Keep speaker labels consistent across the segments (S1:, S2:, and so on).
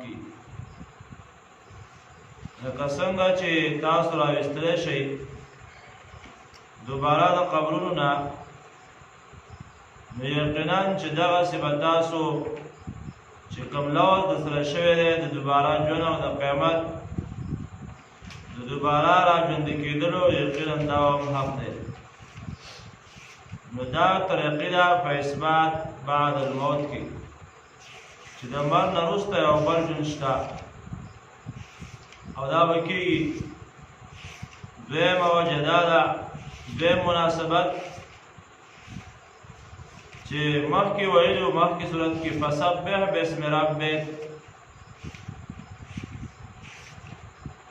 S1: کی. لکه څنګه چې تاسو راوستلی شئ دوباره د قبرونو نه، نو یقینا چې دغسې به تاسو چې کوم لوز درسره شوی دی د دوباره ژوند او د قیامت د دوباره راژوندي کېدلو یقینا دا هم حق دی. نو دا طریقې ده په اثبات بعد الموت کې چې د مرګ نه وروسته یو بل ژوند شته او دا به کېږي. دویمه وجه دا ده، دویم مناسبت چې مخکې ویلو مخکې صورت کې فسبح باسم ربک،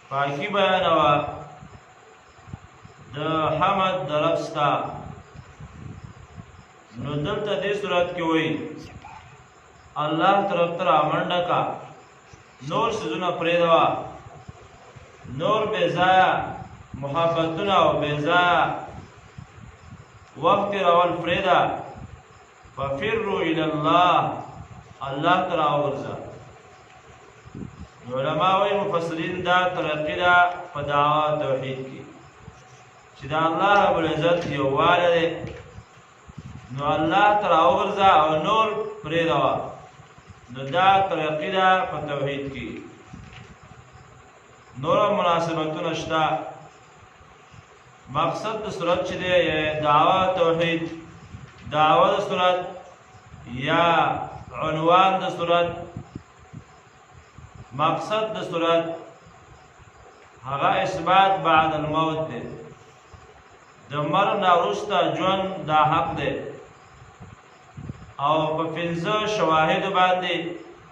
S1: پاکي بیانوه د حمد د رب ستا. نو دلته دې صورت کې وایي الله طرف ته رامنډه کا، نور څیزونه پرېږدوه، نور بې ځایه محبتونه او بې ځایه وخت تېرول پرېږده. ففروا الى الله، الله ته راوګرځه. علماء وایي مفسرین دا طریقې ده په دعوا توحید کې چې د الله رب العزت یووالی دی، نو الله ته راوګرځه او نور پرېږدوه. نو دا طریقې ده په توحید کې. نور مناسبتونه شته. مقصد د صورت چې دی دعوا توحید، دعوه د صورت یا عنوان د صورت، مقصد د صورت هغه اثبات بعد الموت دی. د مرګ نه وروسته ژوند دا حق دی او په پنځه شواهدو باندې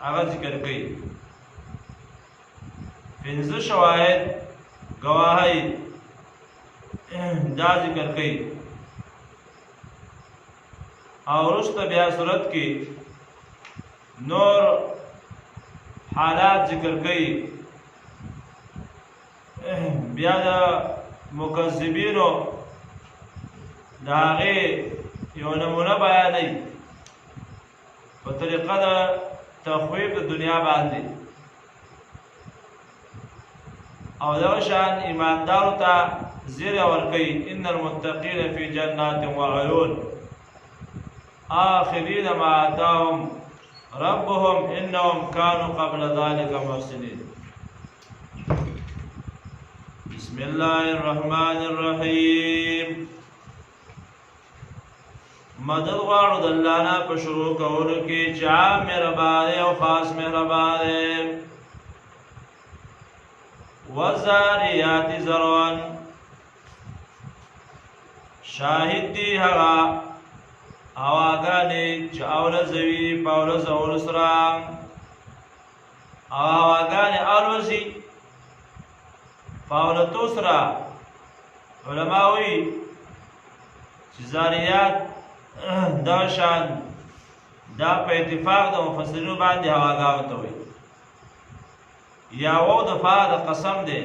S1: هغه ذکر کوي. پنځه شواهد گواهی دا ذکر کوي او وروسته بیا صورت کې نور حالات ذکر کوي. بیا د مکذبینو د هغې یو نمونه بیانوي په طریقه د تخویف د دنیا باندې، او دغه شان ایماندارو ته زیری ورکوي ان المتقین فی جنات وعیون آخرین ما آتاهم ربهم انهم كانوا قبل ذلك محسنين. بسم الله الرحمن الرحیم. مدد غواړو د الله نه په شروع کولو کې چې عام مهربان او خاص مهربان دی. والذاریات ذروا، شاهد دی هغه هواګانې چې اولزوي په اولزولو سره، هواګانې الوزي په اولتو سره. علما وایي چې ذاریات دا شان دا په اتفاق د مفسرینو باندې هواګانو ته وایي، یا و د فا د قسم دی.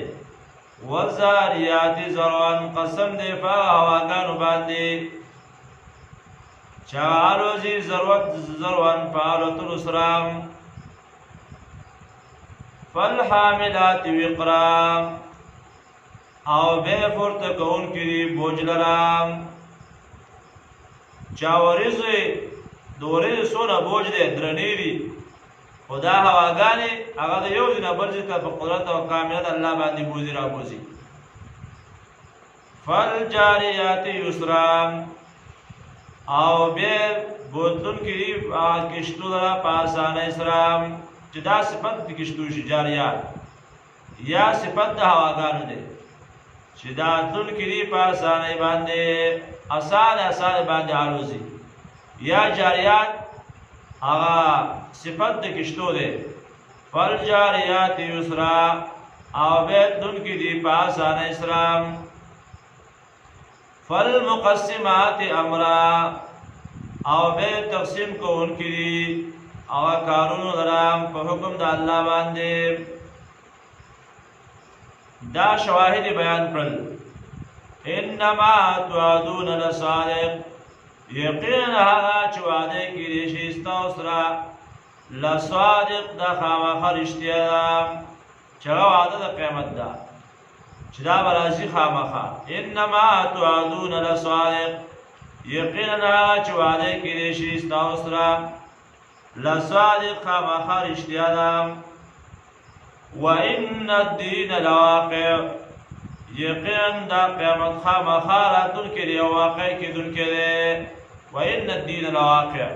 S1: والذاریات ذروا قسم دی په هواګانو باندې چا الوزي ذروان په الوتلو سره. فالحاملات وقرا، او بے پورته کوونکي دي بوج لره. چا ورځي د ورځې څونه بوج دی درنې دي، خو دا هواګانې هغه د یو ځای نه بل ځای ته په قدرت او کامیت الله باندې بوځي رابوځي. فالجاریات یسرا، او بیا بوتلونکي دي کشتو لره په اسانۍ سره. چې دا صفت د کشتو شي جاریات، یا صفت د هواګانو دی چې دا تلونکي دي په اسانۍ باندې اسانه باندې الوزي. یا جاریات هغه صفت د کشتو دی. فالجاریات یسرا، او بیا تلونکي دي په اسانۍ سره. فالمقسمات امرا، او بیا تقسیم کوونکي دي هغه کارونو لره په حکم د الله باندې. دا شواهد بیان کړل. انما توعدون لصادق، یقینا هغه چې وعده کړي شي ستاسو سره لصادق دا خامخا رشتیا دا چه وعده دا قیمت دا چه دا برازی خامخا انما توعدون لصادق یقینا چه وعده کدیشی استاوسرا لصادق خامخا رشتیا دا وإن الدين لواقع یقینا دا قیمت خامخا راتون کدی واقع کدون کدی وإن الدين لواقع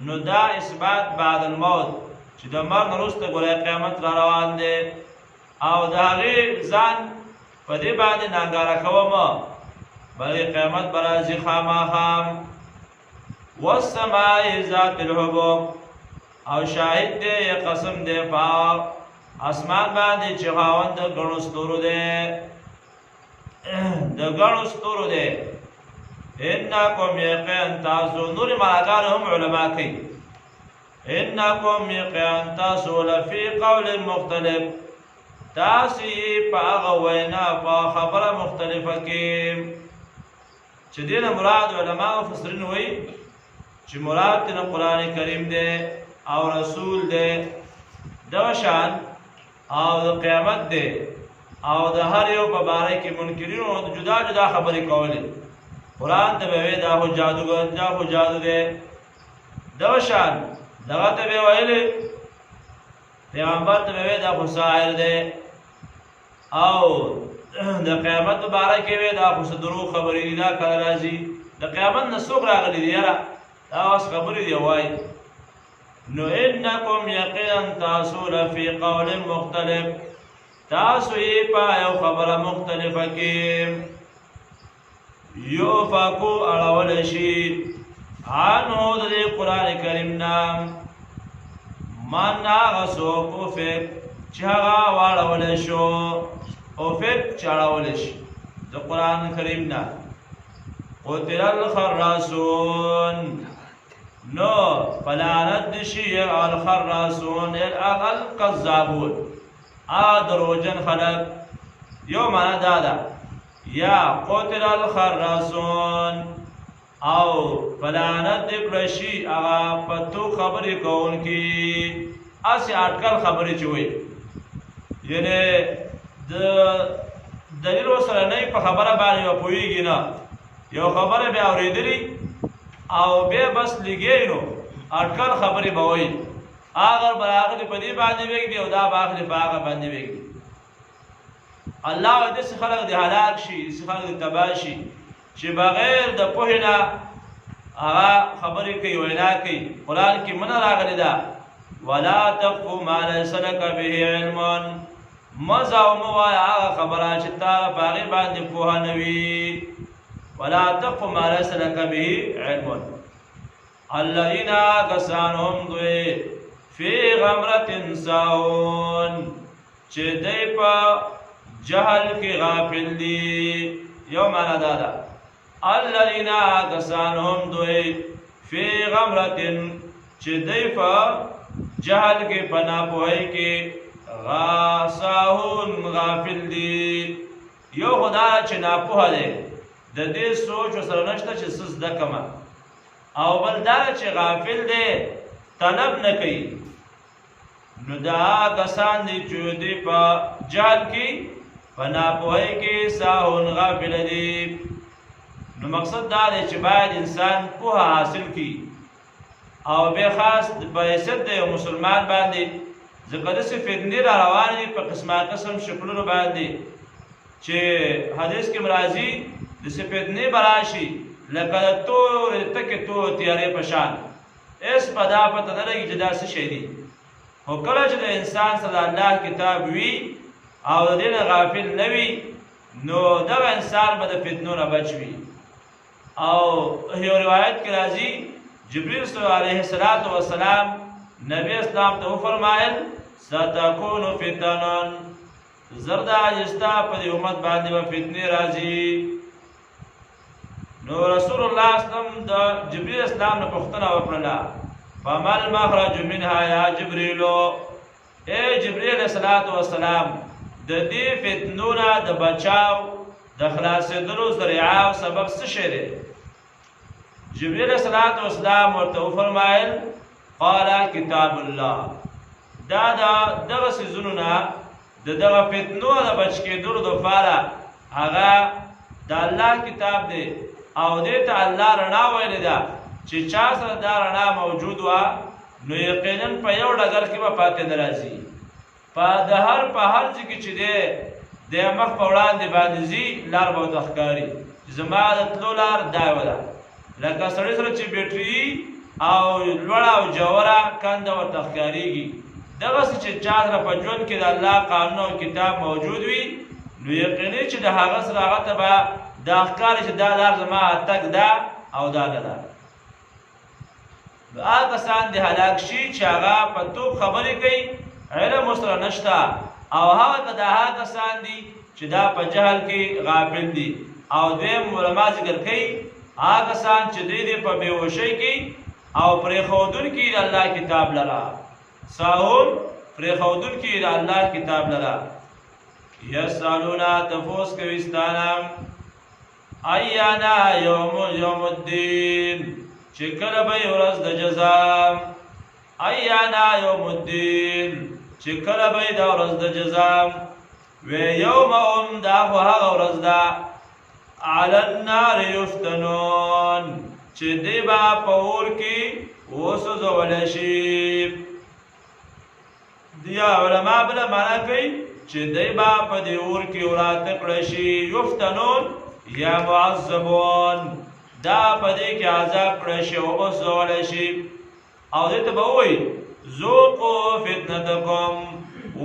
S1: نو دا اثبات بعد الموت چې د مرګ وروسته ګوره قیامت را روان دی او د هغې ځان په دې باندې نانګاره کوم بلکې قیامت به راځي خامخا والسماء ذات الحبوب او شاهد دی قسم دی په اسمان باندې چې خاوند د ګڼو ستورو دی د ګڼو ستورو دی انکم یقین تاسو نور ملاکان هم علماء کی انکم یقین تاسو لفی قول مختلف تاسی پا آغا وینا پا خبر مختلفه کی چه دین مراد علماء و فسرین ہوئی چه مراد تین قرآن کریم دے او رسول دے دوشان او دا قیامت دے او دا هر یو پا بارے کی منکرین و جدا جدا خبری کولی قرآن ته به دا هو جادوګر دا هو جادو دی دا شان دغه ته به ویلي پیغمبر ته به دا خو ساحر دی او د قیامت مبارک وي دا خو درو خبرې دي دا کله راځي د قیامت نه څوک راغلي دي یاره دا اوس خبرې دی وای نو انکم یقینا تاسو لفی قول مختلف تاسو یې په یو خبره مختلفه کې یوفاکو اړول شي عنو د قرآن کریم نام من هغه څوک اوفک چې هغه واړول شو اوفک چې اړول شي د قرآن کریم نه قتل الخراسون نو فلعنت شي الخراسون القذابون دروجن خلق یو معنا دادا یا قتل الخراسون او فلعنت دکلشی اغا پتو خبری کون کی اسی اٹکل خبری چوئی یعنی دلیل و سرنی پا خبر بانی و پویگی نا یو خبر بی اوریدلی او بی بس لگی نو اٹکل خبری باوئی آگر براغلی پا دی باندی بیگ دی او دا باغلی پا آگر باندی بیگ دی الله دې څخه خلق دې هلاک شي دې څخه خلق تباه شي چې بغیر د پوهې نه هغه خبرې کوي وینا کوي قرآن کې منع راغلی ده ولا تقف ما ليس لك به علم مزه او موایا هغه خبره چې تا په هغې باندې پوهه نه وي ولا تقف ما ليس لك به علم الذين کسان هم دوی فی غمرة ساهون چې دی په جهل کی غافل دی یو معنا دادا الذین کسان هم دوی فی غمرتن چې دی په جهل کی پنا پوهی کی غاساهون غافل دی یو خدا چې ناپوه دی د دې سوچ سره نشته چې سز دکما او بل دا چې غافل دی طلب نه کوي نو دا کسان دی چې دی په جهل کی فنا پوهی کې ساهون غافل دی نو مقصد دا دی چې باید انسان پوهه حاصل کی او به خاص په حیثیت د مسلمان باندې ځکه داسې فتنې را روانې دي په قسمه قسم شکلونو باندې چې حدیث کې راځي داسې فتنې به راشي لکه د تورې تکې تور تیارې په شان هېڅ په دا پته نه لګي چې دا څه شی دي خو کله چې د انسان سره د الله کتاب وي او د دین غافل نوی نو دغه انسان به د فتنو نه بچ وي او یو روایت کې راځي جبرئیل صلی الله علیه السلام نبی اسلام ته فرمایل ستكون فتنن زردا جستا په امت باندې و فتنې راځي نو رسول الله صلی الله علیه وسلم د جبرئیل اسلام نه پوښتنه وکړه فمل مخرج منها یا جبرئیل اے جبرئیل السلام د دې فتنو نه د بچاو د خلاصېدلو ذریعه او سبب څه شی دی جبرئیل السلام ورته فرمایل قال کتاب الله. دا دغه سيزونو نه دغه فتنو د بچ کېدلو دپاره هغه د الله کتاب دی او دې ته الله رڼا ویلې ده چې چا سره دا رڼا موجود وه نو یقینا په یو ډګر کې به پاتې نه راځي. په هر ځای کې چې دی د مخ په وړاندې باندې ځي لار به ورته ښکاري چې زما د تلو لار دا یوه ده. لکه سړي سره چې بیټري او لوړه او جوړه کنده ورته ښکارېږي، دغسې چې چا سره په ژوند کې د الله قانون او کتاب موجود وي نو یقیني چې د هغه سره هغه ته به دا ښکاري چې دا لار زما تګ ده او دا نه ده. هغه کسان د هلاک شي چې هغه په توپ خبرې کوي، علم ورسره نشته، او هغه کسان دي چې دا په جهل کې غافل دي. او دویم علما ذکر کوي هغه کسان چې دوی په بېهوشۍ کې او پرېښودونکي د الله کتاب لره، ساهون پرېښودونکي د الله کتاب لره. یسألونه تپوس کوي ستانه ایانا یوم الدین، چې کله به ورځ د جزا. ایانا یوم الدین، چې کله به دا ورځ د جزا. وی یوم دا خو هغه ورځ ده علی النار یفتنون، چې دی به په اور کې وسوځولی شي. یا علما بله معنا کوي چې دی به په دې اور کې وراته کړی شي. یفتنون یا معذبون، دا په دې کې عذاب کړی شي او وسوځولی شي. او دې ته به ووایي ذوقوا فتنتکم،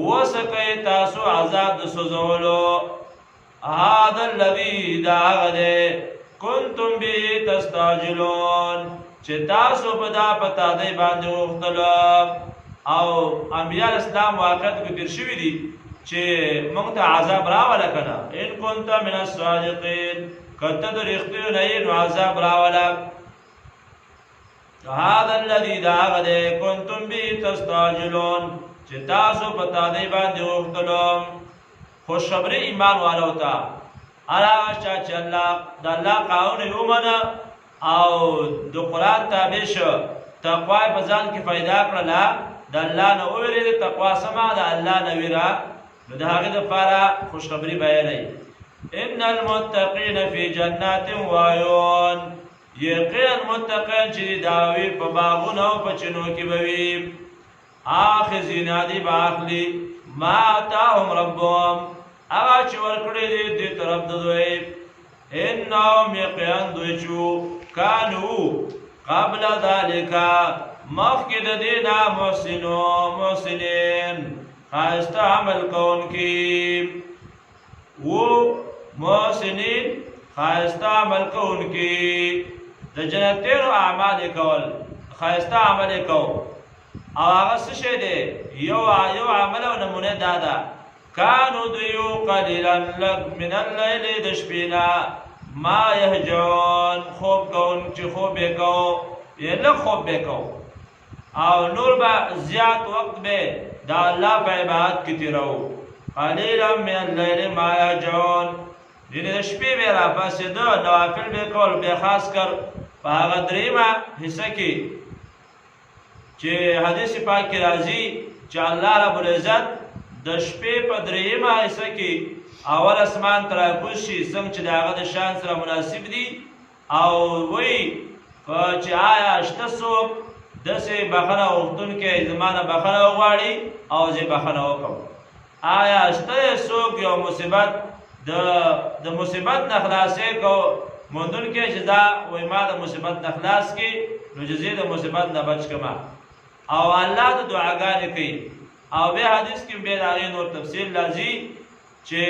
S1: وسکئ تاسو عذاب د سوځولو. هذا الذي دا هغه دی کنتم به تستعجلون، چې تاسو په دا په تادۍ باندې غوښتله. او انبیاء اسلام واقعیت کې تېر شوي دي چې موږ ته عذاب راوله که نه. ان كنت من الصادقین، که ته د رښتیو نه یې نو عذاب راوله. هذا الذي دا هغه دی کنتم به تستعجلون، چې تاسو په تادۍ باندې غوښتلو. خوشخبري ایمان والو ته هغه چا چې د الله قانون یې ومنه او د قرآن تابع شو، تقوا یې په ځان کې پیدا کړله، د الله نه وویرېده. تقوا څه معنا د الله نه ویره، نو د هغې دپاره خوشخبري بیانوي. ان المتقین فی جنات وعیون، یقینا متقین چې داوی په باغونو او په چینو کې به وي. آخذین دی به اخلي ما آتاهم ربهم، هغه چې ورکړی دی دې طرف د دوی. انهم یقینا دوی چې کانو قبل ذلک، مخکې د دې نه محسنین، ښایسته عمل کوونکي و. محسنین ښایسته عمل کوونکي، د جنتیانو اعمال یې کول، ښایسته عمل یې کو. او هغه څه شی دی؟ یو عمل او نمونه دا ده کانو دوی قلیلا من اللیل، د شپې نه ما یهجعون، خوب کوون چې خوب یې کو، یې لږ خوب به کو، او نور به زیات وقت به د الله په عبادت کې تېروو. قلیلا من اللیل ما یهجعون، یعنې د شپې به راپاڅېده، نوافل به کول، بیا خاص کر په هغه دریمه حصه کې چې حدیث پاک کې راځي چې الله رب العزت د شپې په دریمه حصه کې اول اسمان ته راکوز شي، څنګه چې د هغه د شان سره مناسب دي. او وایي چې آیا شته څوک داسې بخښنه غوښتونکی زما نه بخښنه وغواړي او زه بخښنه وکړم؟ آیا شته څوک یو مصیبت د مصیبت نه خلاصې موندونکی چې دا وایي ما د مصیبت نه خلاص کړي نو چې زه د مصیبت نه بچ کړم؟ او الله د دعاګانې کوي. او بیا حدیث کې بیا د هغې نور تفصیل راځي چې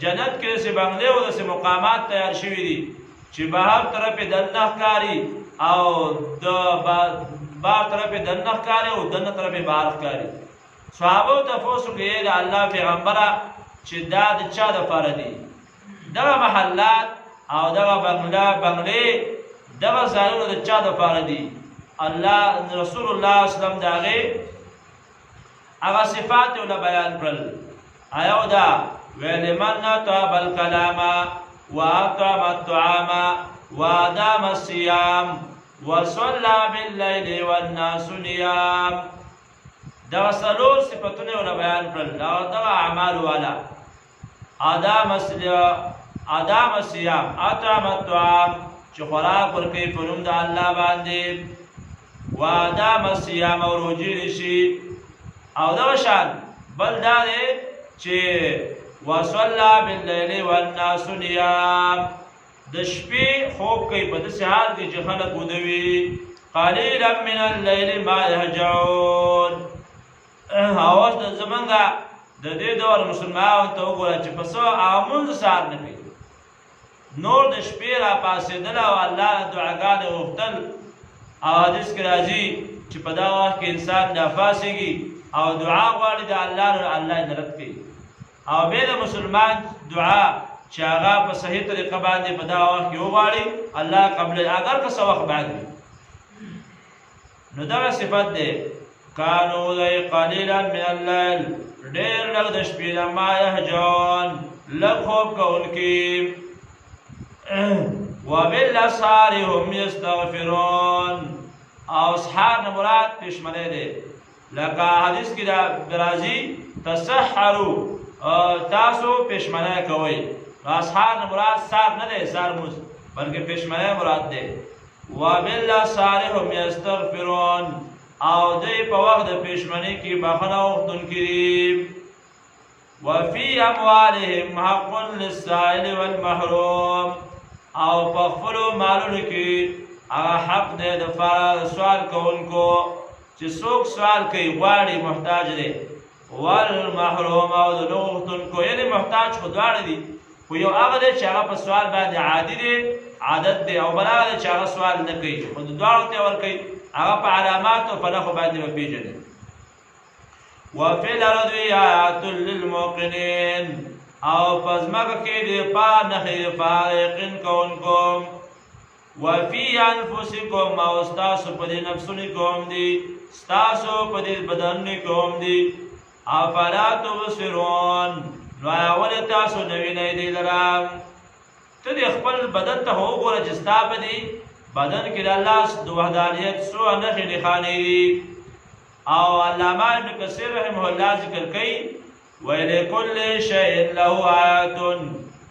S1: جنت کې داسې بنګلې او داسې مقامات تیار شوي دي چې بهر طرف یې دننه ښکاري او د بهر طرف یې دننه ښکاري او دننه طرف یې بهر ښکاري. صحابو تپوس وکړي د الله پیغمبره چې دا د چا دپاره دي؟ دغه محلات او دغه بنګلې دغه ځایونه د چا دپاره دي؟ الله رسول الله صلی الله علیه وسلم د هغه صفات یې بیان کړل. ایو دا ولمن طاب الکلام واطعم الطعام وادام الصيام وصلى بالليل والناس نيام. دا څلور صفتونه ول بیان کړل دا اعمال والا آدم صيام اطعم الطعام چې خوراک ورکوي په نوم د الله باندې و آدم صيام او روزي نشي او دا شان بل دا دی چې وصلى بالليل والناس نيام د شپې خوب کوي په داسې حال کې چې خلک ودوي قليلا من الليل ما يهجعون. اوس د زمونږه د دې ډول مسلمانانو ته وګوره چې په څو امونځ سهار نه کوي نور د شپې را پاڅېدل او الله دعاګانې غوښتل او حدیث کې راځي چې په دا وخت کې انسان راپاڅېږي او دعا غواړي د الله یې رد کوي او بیا د مسلمان دعا چې هغه په صحیح طریقه باندې په دا وخت کې وغواړي الله قبل اگر که څه وخت بعد وي نو دغه صفت دی کانو دی قلیلا من الليل ډېر لږ د شپې نه ما یهجعون لږ خوب کوونکي وبالاسحار هم یستغفرون او سحار نه مراد پېشمنی دی لکه حدیث کې راځي تسحروا تاسو پېشمنی کوئ اسحار نه مراد سحر نه دی سحر مونځ بلکې پېشمنی مراد دی وبالاسحار هم یستغفرون او دوی په وخت د پېشمنۍ کې بخښنه غوښتونکي دي وفي اموالهم حق للسائل والمحروم او په خپلو مالونو کې هغه حق دی د سوال کوونکو چې څوک سوال کوي غواړي محتاج دی والمحروم او د غوښتونکو یعنې محتاج خو دواړه دي خو یو هغه دی چې هغه په سوال باندې عادي دی عادت دی او بل هغه دی چې هغه سوال نه کوي خو د دواړو ته ورکوي هغه په علامات او په نښو باندې وپېژني وفي الارض آیات للموقنین او په ځمکه کې د پاره نښې لپاره یقین کوونکو وفي انفسکم او ستاسو په دې نفسونو کې هم دي ستاسو په دې بدنونو کې هم دي افلا تبصرون نو ولې تاسو نه وینئ دې لره ته دې خپل بدن ته وګوره چې ستا په دې بدن کې د الله د وحدانیت څو نښې نښانې دي او علامه ابن کثیر رحمه الله ذکر کوي ولکل شیء له آیات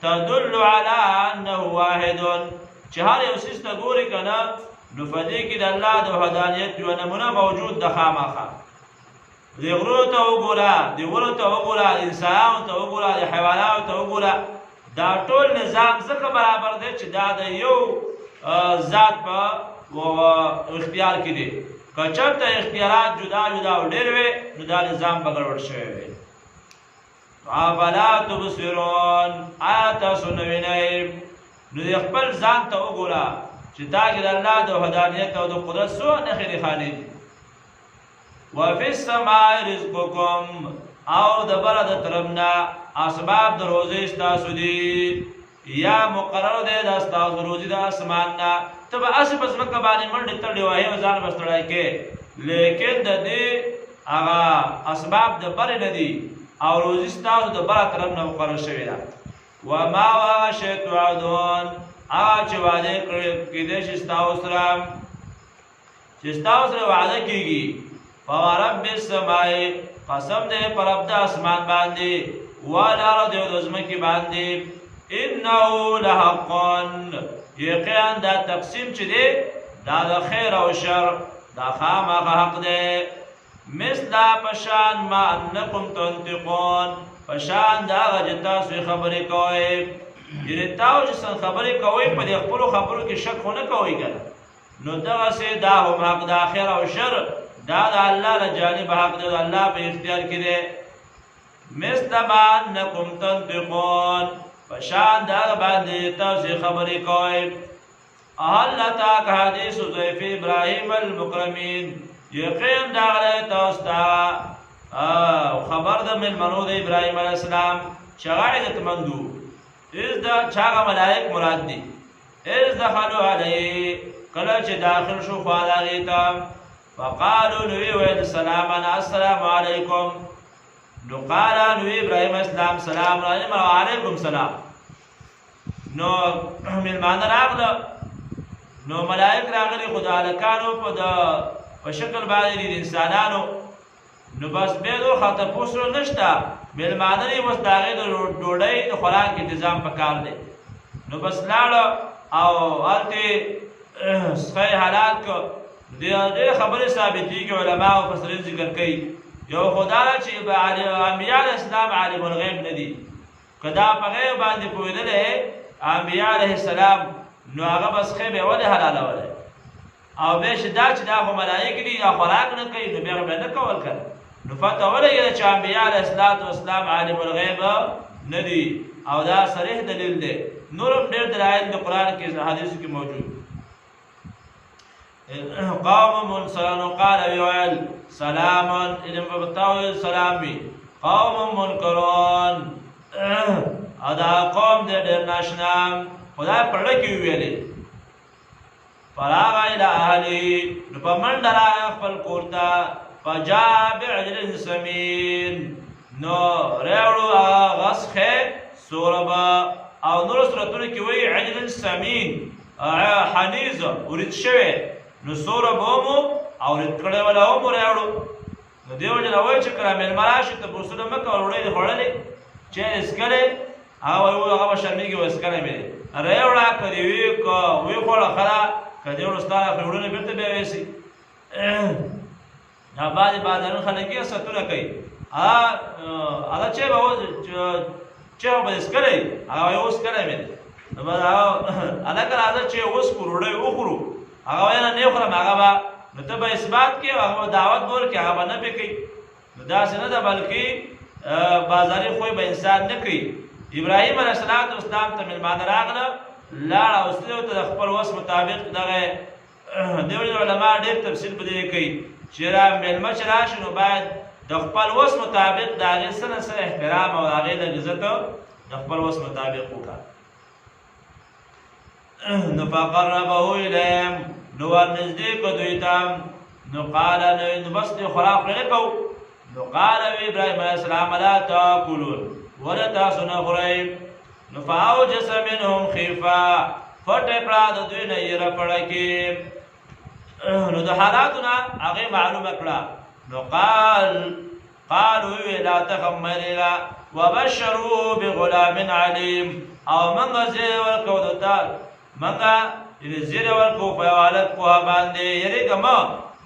S1: تدل علی انه واحد چې هر یو څیز ته ګورې که نه نو په دې کې د الله د وحدانیت یوه نمونه موجود ده خامخا د غرونو ته وګوره د ونو ته وګوره د انسانانو ته وګوره د حیواناتو ته وګوره دا ټول نظام ځکه برابر دی چې دا د یو ذات په اختیار کې دي که چېرته اختیارات جدا جدا او ډېر وي نو دا نظام به ګډوډ شوی وي افلا تبصرون آیا تاسو نه وینئ نو د خپل ځان ته وګوره چې دا کې د الله د وحدانیت او د قدرت څو نښې نښانې دي وفي السماء رزقکم او د بره د طرف نه اسباب د روزۍ ستاسو دي یا مقرر دی دا ستاسو روزي د اسمان نه ته به هسې په ځمکه باندې منډې تړې وهې او ځان به ستړی کې لیکن د دې هغه اسباب د برې نه دي او روزي ستاسو د بره طرف نه مقرر شوې ده وما هغه شی توعدون هغه چې وعده کېدی شي ستاسو سره چې ستاسو سره وعده کېږي فورب السماء قسم دی په رب د اسمان باندې والارض او د ځمکې باندې انه لحق یقینا دا تقسیم چې دی دا د خیر او شر دا خامخا حق دی مثل پشان ما انکم تنطقون پشان دا هغه چې تاسو خبرې کوئ یعنې تاسو چې خبرې کوئ په دې خپلو خبرو کې شک خو نه کوئ که نو دغسې دا هم حق دا خیر او شر دا د الله له جانبه حق دی د الله په اختیار کې دی مثل ما انکم تنطقون پشان دا باندې تاسو خبرې کوئ هل اتاک حدیث ضیف ابراهیم المکرمین یقین راغلی تاسو ته خبر د مېلمنو د ابراهیم علیه السلام چې هغه عزتمند وو چې هغه ملایک مراد دي اذ دخلوا علیه کله چې داخل شو خوا د هغې ته فقالو نو ویې ویل سلاما السلام علیکم نو قال نو ابراهیم اسلام سلام علیکم وعلیکم سلام نو مېلمانه راغله نو ملائک راغلي خدا لکانو په شکل باندې د انسانانو نو بس به نو خاطر پوسو نشتا مېلمانه یې بس د هغې د ډوډۍ د خوراک انتظام پکار دی نو بس لاړه او هلته سخی حلال کړ ډېرې خبرې ثابتېږي علما او مفسرین ذکر کوي یو خو دا ده چې انبیا علیه السلام عالم الغیب نه دي که دا په غیب باندې پوهېدلی انبیا علیه السلام نو هغه بس خې به یې ولې حلالولی او بیا چې دا خو ملایک دي دا خوراک نه کوي نو بیا به نه کول که نو فتح ولګېده چې انبیا علیه السلام عالم الغیب نه دي او دا صریح دلیل دی نور هم ډېر دلایل د قرآن کې حدیثو کې موجود قوم منصرون قال ویل سلام علم بتاوی سلامی قوم منکرون ادا قوم دې ډېر ناشنا خدای پرړه کې ویلې فراغ الى اهلی نو په منډه راغی خپل کور ته فجاء بعجل سمین نو راوړو غسخه سوربا او نور سورتونه کې وایي عجل سمین حنیز ورید شوی نو سوربا مو او رید کړی ولا هم راوړو نو دیو جن وایي چې کله مېلمه راشي ته بوسونه مه کوه وړۍ دې خوړلې چې اسکلې هغه وایي هغه به شرمېږي و اسکلی مې دی راوړه که دې وی خوړه ښه ده که دې وړو ستا وړونه بېرته بیا ویسي دا بعضې بازارونه خلک یې ستونه کوي هغه چای به به اسکلی هغه وایي اوس کلی مې دی نو بس هلکه راځه چې اوس خو ډوډۍ وخورو هغه وایي نه خورم هغه به نو ته به اثبات کړې هغه به دعوت به ورکړې هغه به نه پې کوي نو داسې نه ده بلکې بازاري خوی به انسان نه کوي ابراهیم علیه السلام ته مېلمانه راغله لاړه او ستړي ته د خپل وس مطابق دغه دیو علما ډېر تفصیل په دې کوي چې مېلمه چې راشي نو باید د خپل وس مطابق د هغې څه نه څه احترام او د هغې د عزت د خپل وس مطابق وکړه نو فقربه الیهم نو ورنږدې کړه دوی ته نو قال نو بس دې خوراک نه کوو نو قال ابراهیم علیه السلام لا تاکلون ولا تاسو نه خورئ نو فاوجس منهم خیفه پټه کړه د دوی نه یره پړکې نو د حالاتو نه هغې معلومه کړه نو قالوا لا تخف مه یېرېږه وبشروه بغلام علیم او موږ زیر ورکړو دته موږ زیری ورکړو په یو حالت پوهه باندې یېرېږه مه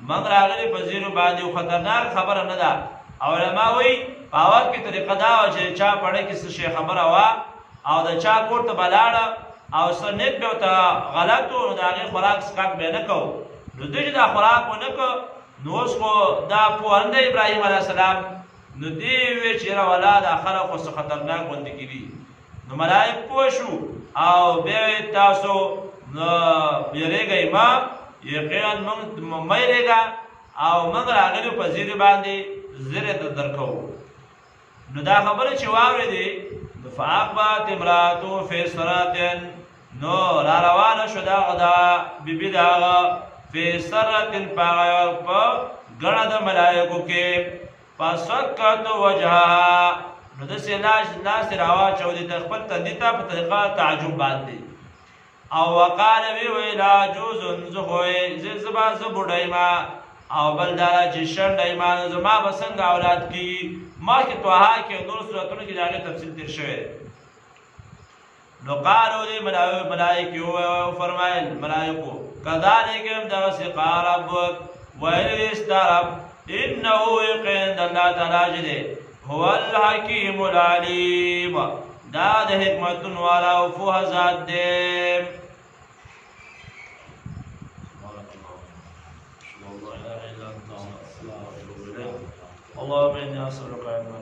S1: موږ راغلي په زیرو باندې خطرناک خبره نه ده علما وایي په اول کې طریقه دا وه چې چا پړی کې څه شی خبره وه او د چا کور ته به لاړه او څه نیت به ورته غلط و نو د هغې خوراک څښاک به یې نه کوو نو دوی چې دا خوراک ونه کړ نو اوس خو دا پوهه نه ابراهیم علیه السلام نو دې ویې چې یاره ولا دا خلک خو څه خطرناک غوندې کړي نو ملایک پوه شو او بیا یې تاسو یېرېږئ مه یقینا موږ مه یېرېږه او موږ راغلي په زیرې باندې زیرې ته درکوو نو دا خبره چې واورېدې فاقبلت امرأته فی سرة نو را روانه شو دا بیبي د هغه فی سرة په ګڼه د ملایکو کې فسکت وجهها نو داسې لاس یې راواچودې د خپل تندي ته په طریقه تعجب باندې او وقال ویل عجوز زه خو زه بوډۍ یم او بل دا چې شنډه یم نو زما به څنګه اولاد کېږي مخکې طه کې نور سورتونو کې د هغې تفصیل تېر شوی دی نو قالو دې ملایکې وفرمایل ملایکو کذلک همدغسې قال ربک ویل دې ستا رب انه یقین د الله تعالی چې دی هو الحکیم العلیم دا د حکمتونو والا او پوهه ذات دی اللهم إني أسألك علما